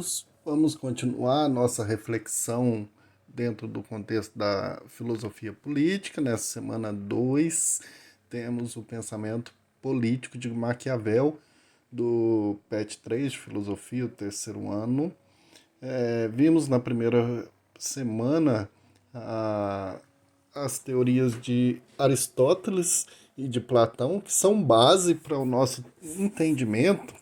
amigos, vamos continuar nossa reflexão dentro do contexto da filosofia política. Nessa semana 2 temos o pensamento político de Maquiavel, do PET 3 de Filosofia, o terceiro ano. Vimos na primeira semana a, as teorias de Aristóteles e de Platão, que são base para o nosso entendimento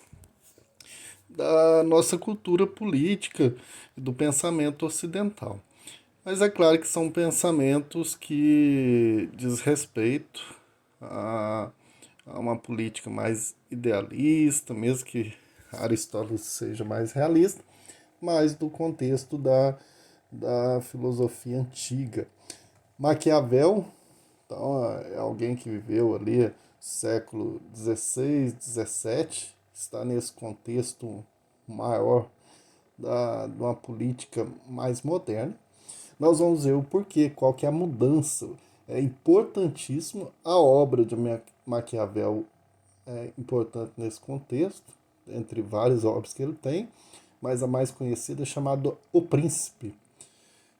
da nossa cultura política e do pensamento ocidental. Mas é claro que são pensamentos que diz respeito a, a uma política mais idealista, mesmo que Aristóteles seja mais realista, mas do contexto da filosofia antiga. Maquiavel, então, é alguém que viveu ali século XVI, XVII, está nesse contexto maior de uma política mais moderna. Nós vamos ver o porquê, qual que é a mudança. É importantíssimo, a obra de Maquiavel é importante nesse contexto, entre várias obras que ele tem, mas a mais conhecida é chamada O Príncipe.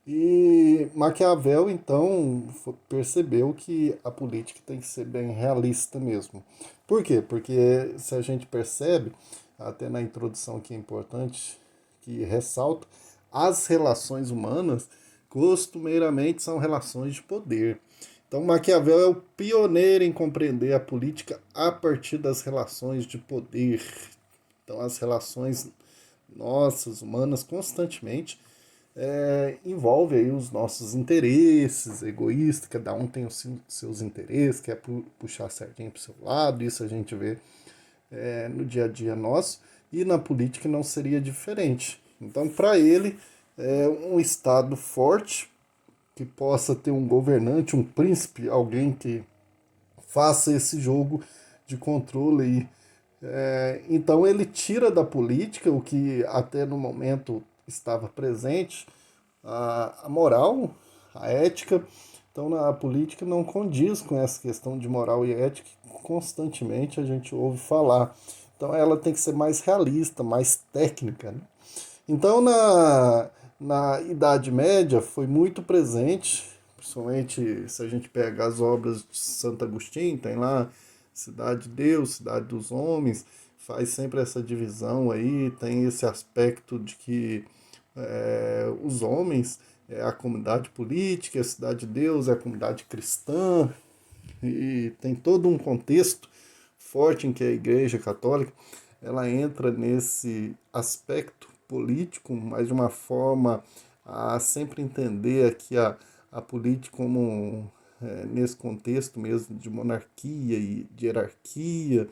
E Maquiavel, então, percebeu que a política tem que ser bem realista mesmo. Por quê? Porque se a gente percebe, até na introdução que é importante, que ressalta, as relações humanas costumeiramente são relações de poder. Então, Maquiavel é o pioneiro em compreender a política a partir das relações de poder. Então, as relações nossas, humanas, constantemente envolve aí os nossos interesses egoístas, cada um tem os seus interesses, quer puxar a sardinha para o seu lado, isso a gente vê no dia a dia nosso, e na política não seria diferente. Então, para ele, um Estado forte, que possa ter um governante, um príncipe, alguém que faça esse jogo de controle aí. Então ele tira da política o que até no momento estava presente, a moral, a ética. Então na política não condiz com essa questão de moral e ética que constantemente a gente ouve falar. Então ela tem que ser mais realista, mais técnica. Né? Então na Idade Média foi muito presente, principalmente se a gente pega as obras de Santo Agostinho, tem lá Cidade de Deus, Cidade dos Homens, faz sempre essa divisão aí, tem esse aspecto de que os homens é a comunidade política, a Cidade de Deus é a comunidade cristã, e tem todo um contexto forte em que a Igreja Católica ela entra nesse aspecto político, mas de uma forma a sempre entender aqui a política como nesse contexto mesmo de monarquia e de hierarquia,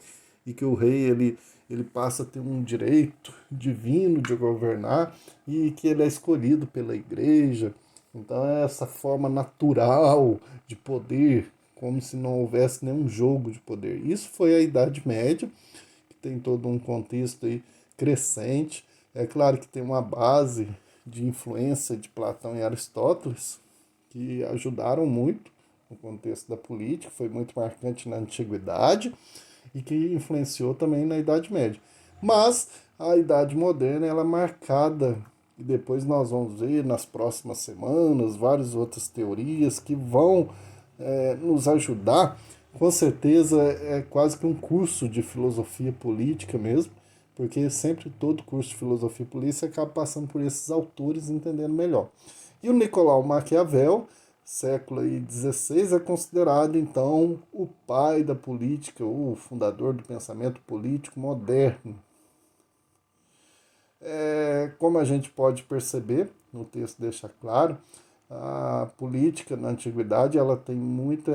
e que o rei ele passa a ter um direito divino de governar e que ele é escolhido pela igreja. Então é essa forma natural de poder, como se não houvesse nenhum jogo de poder. Isso foi a Idade Média, que tem todo um contexto aí crescente. É claro que tem uma base de influência de Platão e Aristóteles, que ajudaram muito no contexto da política, foi muito marcante na antiguidade e que influenciou também na Idade Média. Mas a Idade Moderna ela é marcada, e depois nós vamos ver nas próximas semanas várias outras teorias que vão nos ajudar. Com certeza é quase que um curso de filosofia política mesmo, porque sempre todo curso de filosofia política acaba passando por esses autores entendendo melhor. E o Nicolau Maquiavel, século XVI, é considerado então o pai da política, o fundador do pensamento político moderno. Como a gente pode perceber, no texto deixa claro, a política na antiguidade ela tem muito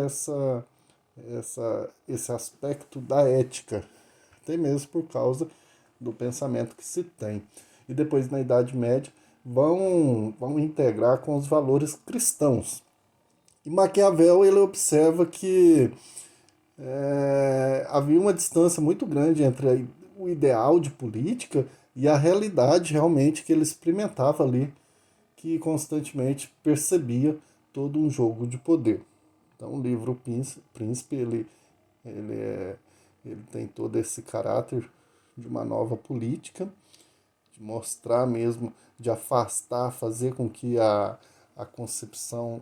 esse aspecto da ética, até mesmo por causa do pensamento que se tem. E depois, na Idade Média, vão integrar com os valores cristãos. E Maquiavel ele observa que havia uma distância muito grande entre o ideal de política e a realidade realmente que ele experimentava ali, que constantemente percebia todo um jogo de poder. Então o livro Príncipe ele tem todo esse caráter de uma nova política, de mostrar mesmo, de afastar, fazer com que a concepção,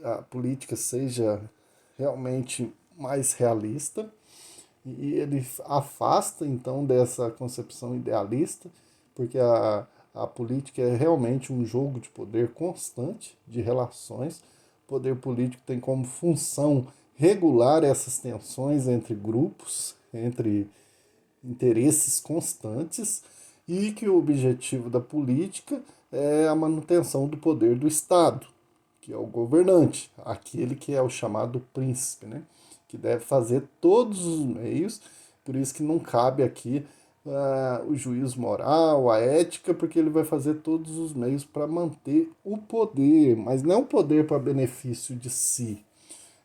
a política seja realmente mais realista, e ele afasta então dessa concepção idealista, porque a política é realmente um jogo de poder constante, de relações. O poder político tem como função regular essas tensões entre grupos, entre interesses constantes, e que o objetivo da política é a manutenção do poder do Estado, que é o governante, aquele que é o chamado príncipe, né? Que deve fazer todos os meios, por isso que não cabe aqui o juízo moral, a ética, porque ele vai fazer todos os meios para manter o poder, mas não o poder para benefício de si,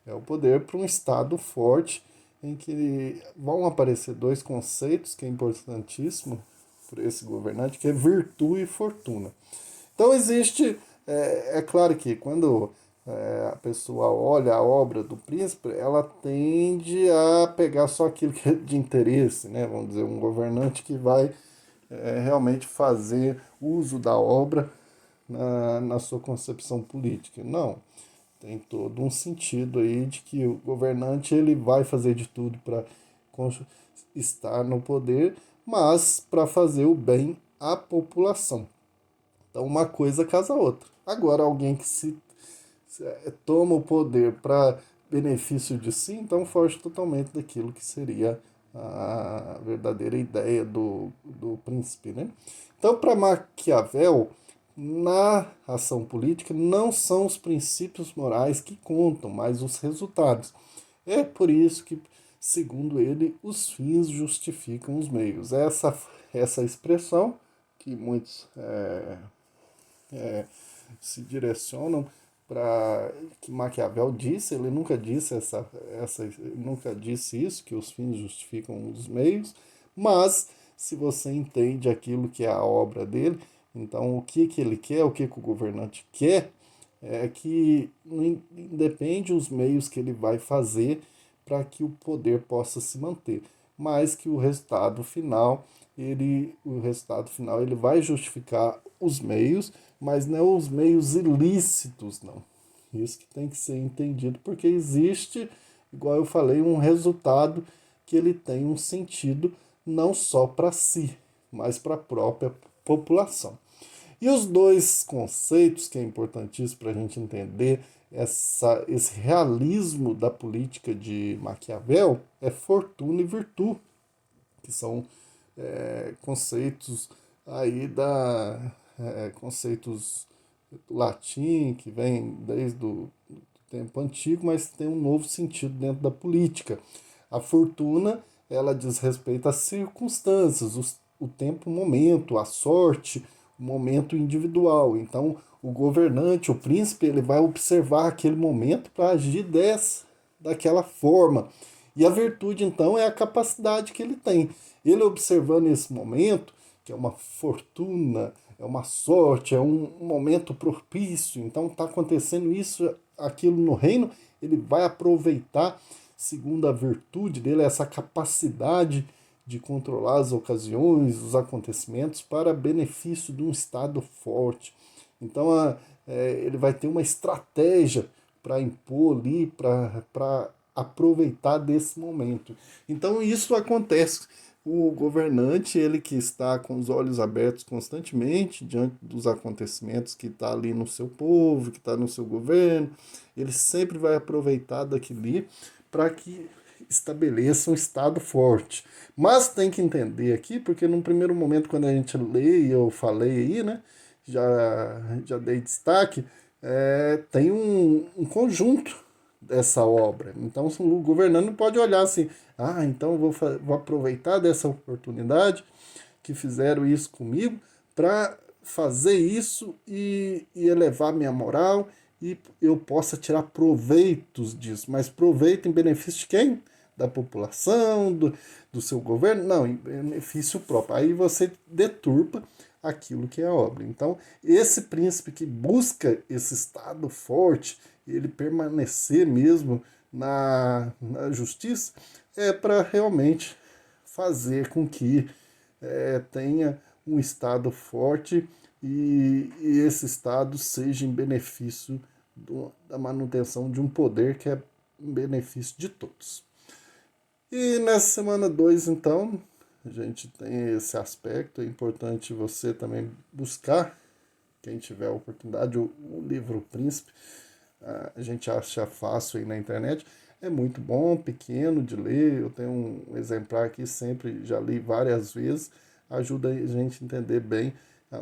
é o poder para um Estado forte, em que vão aparecer dois conceitos que é importantíssimo para esse governante, que é virtude e fortuna. Então existe, é claro que quando a pessoa olha a obra do príncipe, ela tende a pegar só aquilo que é de interesse, né? Vamos dizer, um governante que vai realmente fazer uso da obra na sua concepção política. Não, tem todo um sentido aí de que o governante ele vai fazer de tudo para estar no poder, mas para fazer o bem à população. Então uma coisa casa a outra. Agora alguém que toma o poder para benefício de si, então foge totalmente daquilo que seria a verdadeira ideia do príncipe, né? Então, para Maquiavel, na ação política não são os princípios morais que contam, mas os resultados. É por isso que, segundo ele, os fins justificam os meios. Essa expressão que muitos se direcionam para que Maquiavel disse, ele nunca disse nunca disse isso, que os fins justificam os meios, mas se você entende aquilo que é a obra dele, então o que ele quer, o que o governante quer, é que independe os meios que ele vai fazer para que o poder possa se manter, mas que o resultado final ele vai justificar os meios, mas não os meios ilícitos, não. Isso que tem que ser entendido, porque existe, igual eu falei, um resultado que ele tem um sentido não só para si, mas para a própria população. E os dois conceitos que é importantíssimo para a gente entender esse realismo da política de Maquiavel é fortuna e virtude, que são conceitos aí conceitos do latim, que vem desde o tempo antigo, mas tem um novo sentido dentro da política. A fortuna, ela diz respeito às circunstâncias, o tempo, o momento, a sorte, o momento individual. Então, o governante, o príncipe, ele vai observar aquele momento para agir daquela forma. E a virtude, então, é a capacidade que ele tem. Ele observando esse momento, que é uma fortuna, é uma sorte, é um momento propício, então está acontecendo isso, aquilo no reino, ele vai aproveitar, segundo a virtude dele, essa capacidade de controlar as ocasiões, os acontecimentos, para benefício de um Estado forte. Então ele vai ter uma estratégia para impor ali, para aproveitar desse momento. Então isso acontece. O governante, ele que está com os olhos abertos constantemente diante dos acontecimentos que está ali no seu povo, que está no seu governo, ele sempre vai aproveitar daquilo para que estabeleça um Estado forte. Mas tem que entender aqui, porque num primeiro momento, quando a gente lê, e eu falei aí, né, já dei destaque, tem um conjunto dessa obra. Então o governante não pode olhar assim, então eu vou aproveitar dessa oportunidade que fizeram isso comigo para fazer isso e elevar minha moral e eu possa tirar proveitos disso. Mas proveito em benefício de quem? Da população, do seu governo? Não, em benefício próprio. Aí você deturpa aquilo que é a obra. Então, esse príncipe que busca esse Estado forte, ele permanecer mesmo na justiça, é para realmente fazer com que tenha um Estado forte e esse Estado seja em benefício da manutenção de um poder que é em benefício de todos. E nessa semana 2, então, a gente tem esse aspecto. É importante você também buscar, quem tiver a oportunidade, o livro Príncipe. A gente acha fácil aí na internet. É muito bom, pequeno de ler. Eu tenho um exemplar aqui, sempre já li várias vezes. Ajuda a gente a entender bem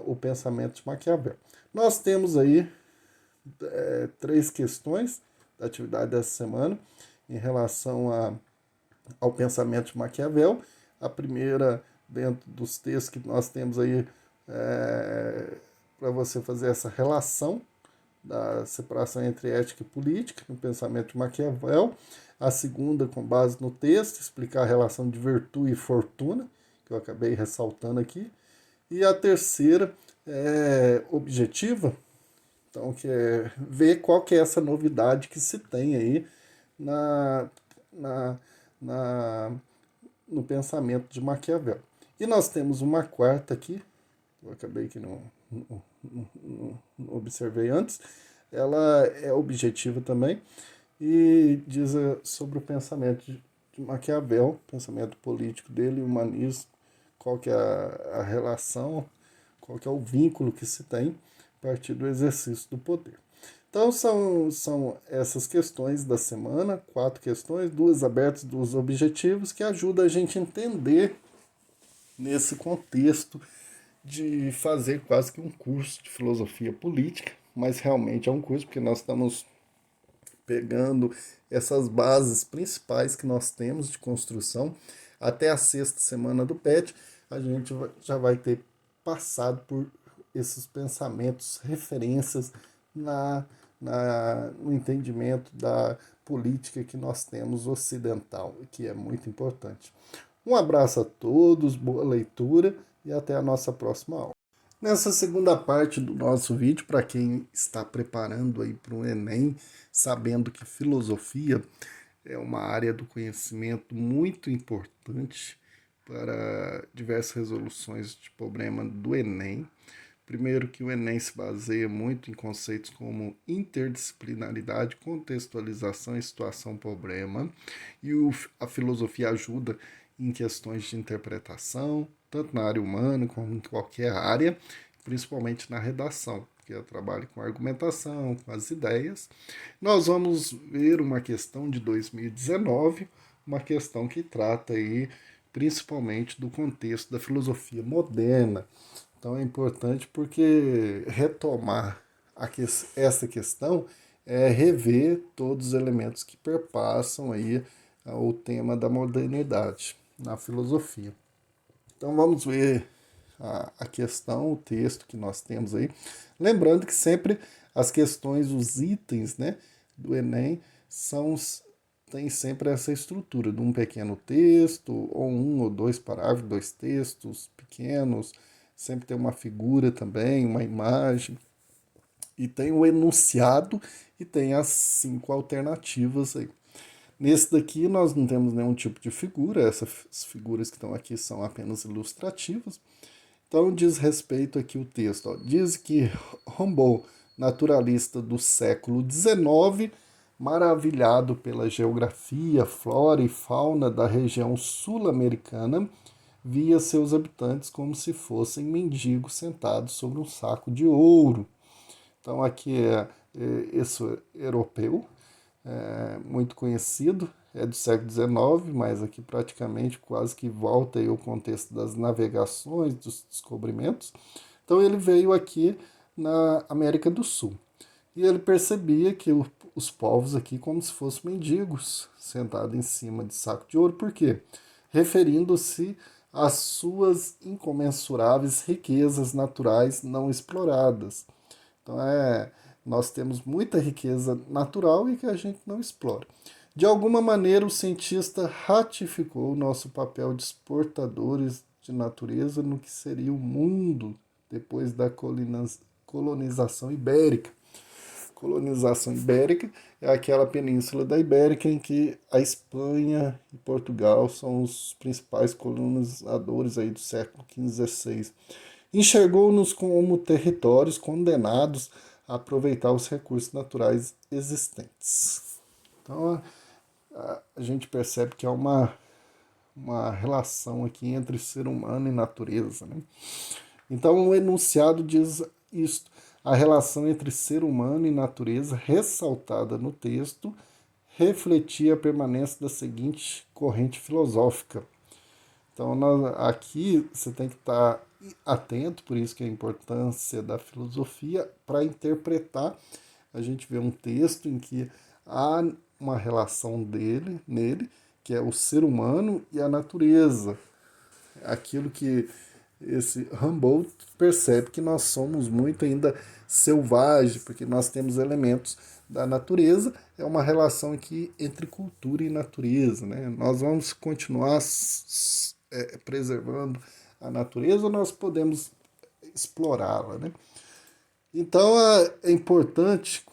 o pensamento de Maquiavel. Nós temos aí 3 questões da atividade dessa semana em relação ao pensamento de Maquiavel. A primeira, dentro dos textos que nós temos aí, para você fazer essa relação da separação entre ética e política no pensamento de Maquiavel. A segunda, com base no texto, explicar a relação de virtude e fortuna, que eu acabei ressaltando aqui. E a terceira, objetiva, então, que é ver qual que é essa novidade que se tem aí na, na, na, no pensamento de Maquiavel. E nós temos uma quarta aqui, eu acabei que não observei antes, ela é objetiva também e diz sobre o pensamento de Maquiavel, pensamento político dele, humanismo, qual que é a relação, qual que é o vínculo que se tem a partir do exercício do poder. Então são essas questões da semana, 4 questões, 2 abertas, 2 objetivos, que ajudam a gente a entender nesse contexto de fazer quase que um curso de filosofia política, mas realmente é um curso porque nós estamos pegando essas bases principais que nós temos de construção. Até a 6ª semana do PET, a gente já vai ter passado por esses pensamentos, referências no entendimento da política que nós temos ocidental, que é muito importante. Um abraço a todos, boa leitura e até a nossa próxima aula. Nessa segunda parte do nosso vídeo, para quem está preparando aí para o Enem, sabendo que filosofia é uma área do conhecimento muito importante para diversas resoluções de problema do Enem. Primeiro que o Enem se baseia muito em conceitos como interdisciplinaridade, contextualização e situação-problema, e a filosofia ajuda em questões de interpretação, tanto na área humana como em qualquer área, principalmente na redação, que eu trabalho com argumentação, com as ideias. Nós vamos ver uma questão de 2019, uma questão que trata aí principalmente do contexto da filosofia moderna. Então é importante porque retomar essa questão é rever todos os elementos que perpassam aí o tema da modernidade na filosofia. Então vamos ver a questão, o texto que nós temos aí. Lembrando que sempre as questões, os itens, né, do Enem tem sempre essa estrutura de um pequeno texto, ou 1 ou 2 parágrafos, 2 textos pequenos, sempre tem uma figura também, uma imagem, e tem o enunciado e tem as 5 alternativas aí. Nesse daqui nós não temos nenhum tipo de figura, essas figuras que estão aqui são apenas ilustrativas. Então diz respeito aqui o texto, diz que Humboldt, naturalista do século XIX, maravilhado pela geografia, flora e fauna da região sul-americana, via seus habitantes como se fossem mendigos sentados sobre um saco de ouro. Então aqui esse europeu, muito conhecido, é do século XIX, mas aqui praticamente quase que volta aí o contexto das navegações, dos descobrimentos. Então ele veio aqui na América do Sul. E ele percebia que os povos aqui como se fossem mendigos, sentados em cima de saco de ouro. Por quê? Referindo-se às suas incomensuráveis riquezas naturais não exploradas. Então nós temos muita riqueza natural e que a gente não explora. De alguma maneira, o cientista ratificou o nosso papel de exportadores de natureza no que seria o mundo depois da colonização ibérica. Colonização ibérica é aquela península da Ibérica em que a Espanha e Portugal são os principais colonizadores aí do século XV e XVI. enxergou-nos como territórios condenados a aproveitar os recursos naturais existentes. Então, a gente percebe que há uma relação aqui entre ser humano e natureza, né? Então, o enunciado diz isto: a relação entre ser humano e natureza, ressaltada no texto, refletia a permanência da seguinte corrente filosófica. Então, aqui você tem que estar atento, por isso que a importância da filosofia, para interpretar. A gente vê um texto em que há uma relação nele, que é o ser humano e a natureza. Aquilo que esse Humboldt percebe que nós somos muito ainda selvagem, porque nós temos elementos da natureza, é uma relação aqui entre cultura e natureza, né? Nós vamos continuar preservando a natureza, ou nós podemos explorá-la, né? Então é importante,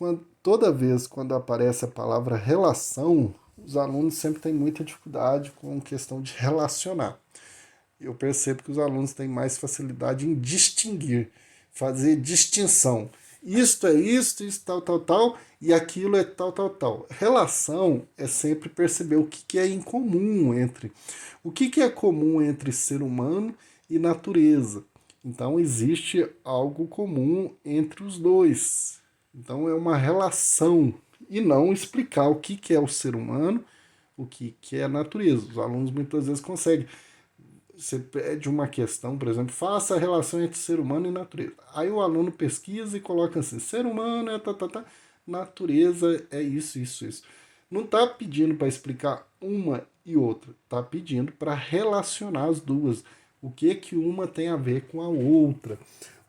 toda vez quando aparece a palavra relação, os alunos sempre têm muita dificuldade com a questão de relacionar. Eu percebo que os alunos têm mais facilidade em distinguir, fazer distinção. Isto é isto, isso tal, tal, tal, e aquilo é tal, tal, tal. Relação é sempre perceber o que é em comum entre. O que é comum entre ser humano e natureza. Então existe algo comum entre os dois. Então é uma relação e não explicar o que é o ser humano, o que é a natureza. Os alunos muitas vezes conseguem. Você pede uma questão, por exemplo, faça a relação entre ser humano e natureza. Aí o aluno pesquisa e coloca assim, ser humano é natureza é isso, isso, isso. Não está pedindo para explicar uma e outra, está pedindo para relacionar as duas. O que uma tem a ver com a outra.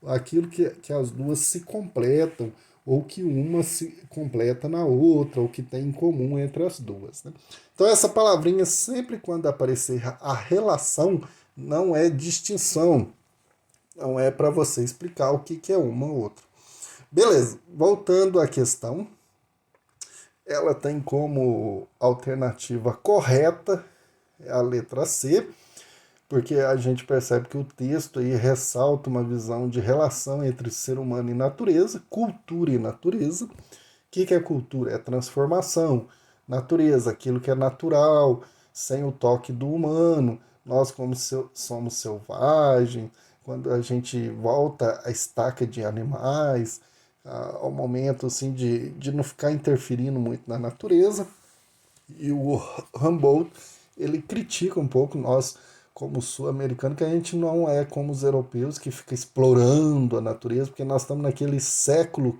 Aquilo que as duas se completam, ou que uma se completa na outra, ou que tem em comum entre as duas. Né? Então essa palavrinha, sempre quando aparecer a relação, não é distinção, não é para você explicar o que é uma ou outra. Beleza, voltando à questão, ela tem como alternativa correta a letra C, porque a gente percebe que o texto aí ressalta uma visão de relação entre ser humano e natureza, cultura e natureza. O que é cultura? É transformação. Natureza, aquilo que é natural, sem o toque do humano. Nós, como somos selvagens, quando a gente volta à estaca de animais, ao momento assim, de não ficar interferindo muito na natureza. E o Humboldt, ele critica um pouco nós, como sul-americano, que a gente não é como os europeus que fica explorando a natureza, porque nós estamos naquele século,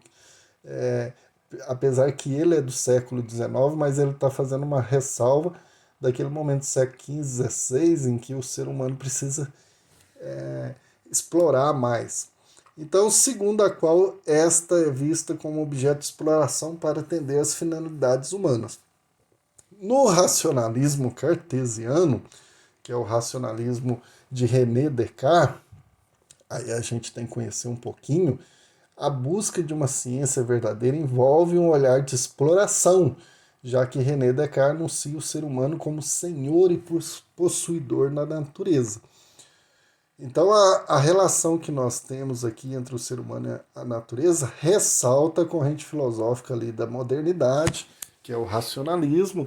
apesar que ele é do século XIX, mas ele está fazendo uma ressalva daquele momento do século XV, XVI, em que o ser humano precisa explorar mais. Então, segundo a qual esta é vista como objeto de exploração para atender às finalidades humanas. No racionalismo cartesiano, que é o racionalismo de René Descartes, aí a gente tem que conhecer um pouquinho, a busca de uma ciência verdadeira envolve um olhar de exploração, já que René Descartes anuncia o ser humano como senhor e possuidor na natureza. Então, a relação que nós temos aqui entre o ser humano e a natureza ressalta a corrente filosófica ali da modernidade, que é o racionalismo,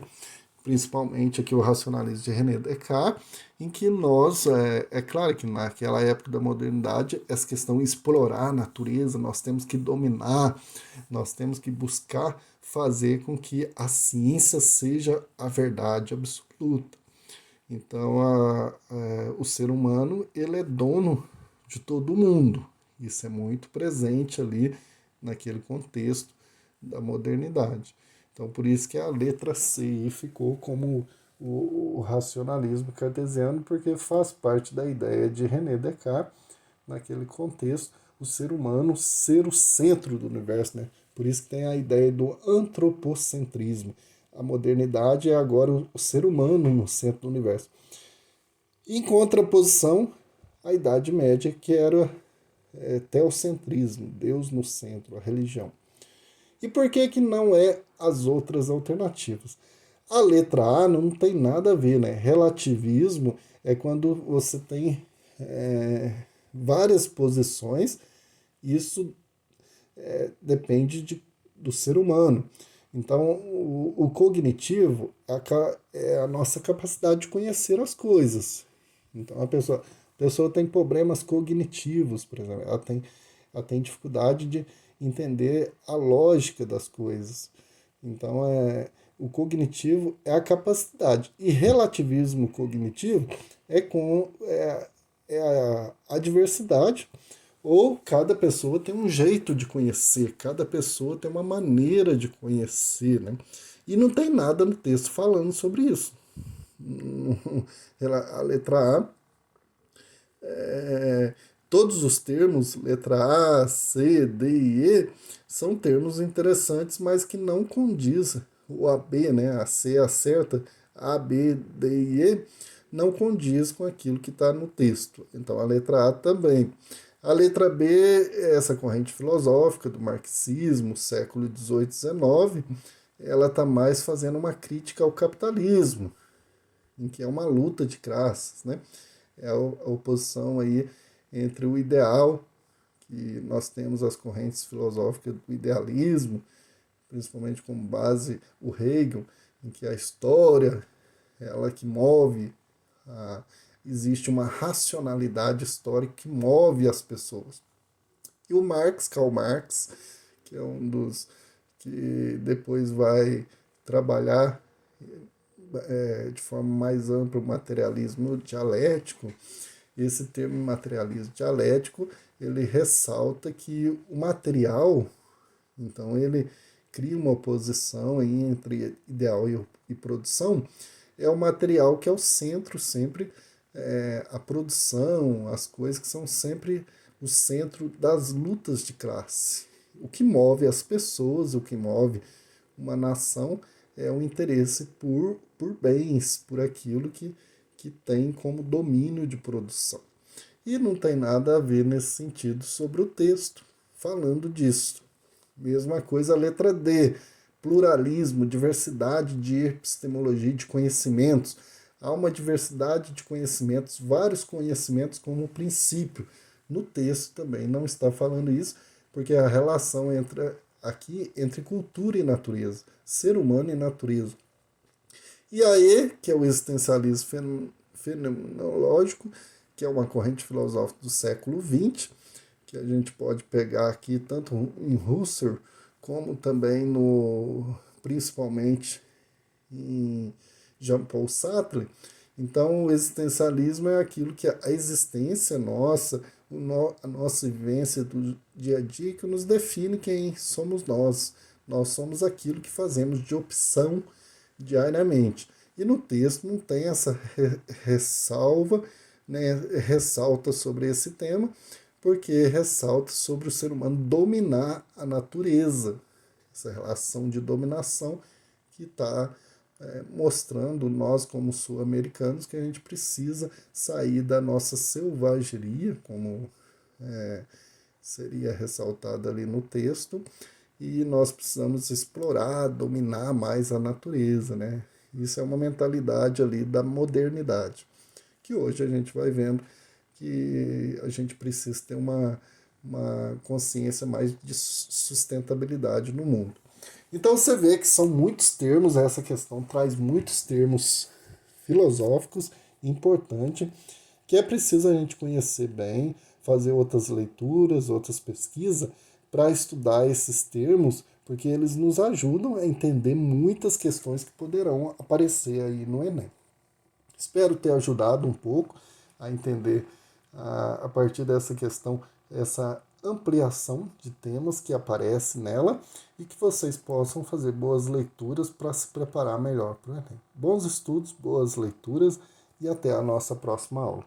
principalmente aqui o racionalismo de René Descartes, em que nós, é claro que naquela época da modernidade, essa questão de explorar a natureza, nós temos que dominar, nós temos que buscar fazer com que a ciência seja a verdade absoluta. Então, o ser humano, ele é dono de todo mundo. Isso é muito presente ali naquele contexto da modernidade. Então, por isso que a letra C ficou como o racionalismo cartesiano, porque faz parte da ideia de René Descartes, naquele contexto, o ser humano ser o centro do universo. Né? Por isso que tem a ideia do antropocentrismo. A modernidade é agora o ser humano no centro do universo. Em contraposição, a Idade Média, que era teocentrismo, Deus no centro, a religião. E por que não é as outras alternativas? A letra A não tem nada a ver, né? Relativismo é quando você tem várias posições, isso depende do ser humano. Então, o cognitivo é a nossa capacidade de conhecer as coisas. Então, a pessoa tem problemas cognitivos, por exemplo, ela tem dificuldade de entender a lógica das coisas. Então, o cognitivo é a capacidade. E relativismo cognitivo é a diversidade, ou cada pessoa tem um jeito de conhecer, cada pessoa tem uma maneira de conhecer, né? E não tem nada no texto falando sobre isso. A letra A, todos os termos, letra A, C, D e E, são termos interessantes, mas que não condizem. O AB, né, a C acerta, A, B, D e E, não condiz com aquilo que está no texto. Então a letra A também. A letra B é essa corrente filosófica do marxismo, século XVIII, XIX, ela está mais fazendo uma crítica ao capitalismo, em que é uma luta de classes, né? É a oposição aí entre o ideal, que nós temos as correntes filosóficas do idealismo, principalmente como base o Hegel, em que a história, ela que move, existe uma racionalidade histórica que move as pessoas. E o Karl Marx, que é um dos que depois vai trabalhar de forma mais ampla o materialismo dialético. Esse termo materialismo dialético, ele ressalta que o material, então ele cria uma oposição aí entre ideal e produção, é o material que é o centro sempre, a produção, as coisas que são sempre o centro das lutas de classe. O que move as pessoas, o que move uma nação é o interesse por bens, por aquilo que tem como domínio de produção. E não tem nada a ver nesse sentido sobre o texto, falando disso. Mesma coisa a letra D, pluralismo, diversidade de epistemologia, de conhecimentos. Há uma diversidade de conhecimentos, vários conhecimentos como princípio. No texto também não está falando isso, porque a relação aqui entre cultura e natureza, ser humano e natureza. E aí, que é o existencialismo fenomenológico, que é uma corrente filosófica do século XX, que a gente pode pegar aqui tanto em Husserl, como também principalmente em Jean-Paul Sartre. Então, o existencialismo é aquilo que a existência nossa, a nossa vivência do dia a dia, que nos define quem somos nós. Nós somos aquilo que fazemos de opção diariamente. E no texto não tem essa ressalva, né, ressalta sobre esse tema, porque ressalta sobre o ser humano dominar a natureza, essa relação de dominação que está mostrando nós como sul-americanos que a gente precisa sair da nossa selvageria, como seria ressaltado ali no texto, e nós precisamos explorar, dominar mais a natureza, né? Isso é uma mentalidade ali da modernidade, que hoje a gente vai vendo que a gente precisa ter uma consciência mais de sustentabilidade no mundo. Então você vê que são muitos termos, essa questão traz muitos termos filosóficos importantes, que é preciso a gente conhecer bem, fazer outras leituras, outras pesquisas, para estudar esses termos, porque eles nos ajudam a entender muitas questões que poderão aparecer aí no Enem. Espero ter ajudado um pouco a entender, a partir dessa questão, essa ampliação de temas que aparece nela e que vocês possam fazer boas leituras para se preparar melhor para o Enem. Bons estudos, boas leituras e até a nossa próxima aula.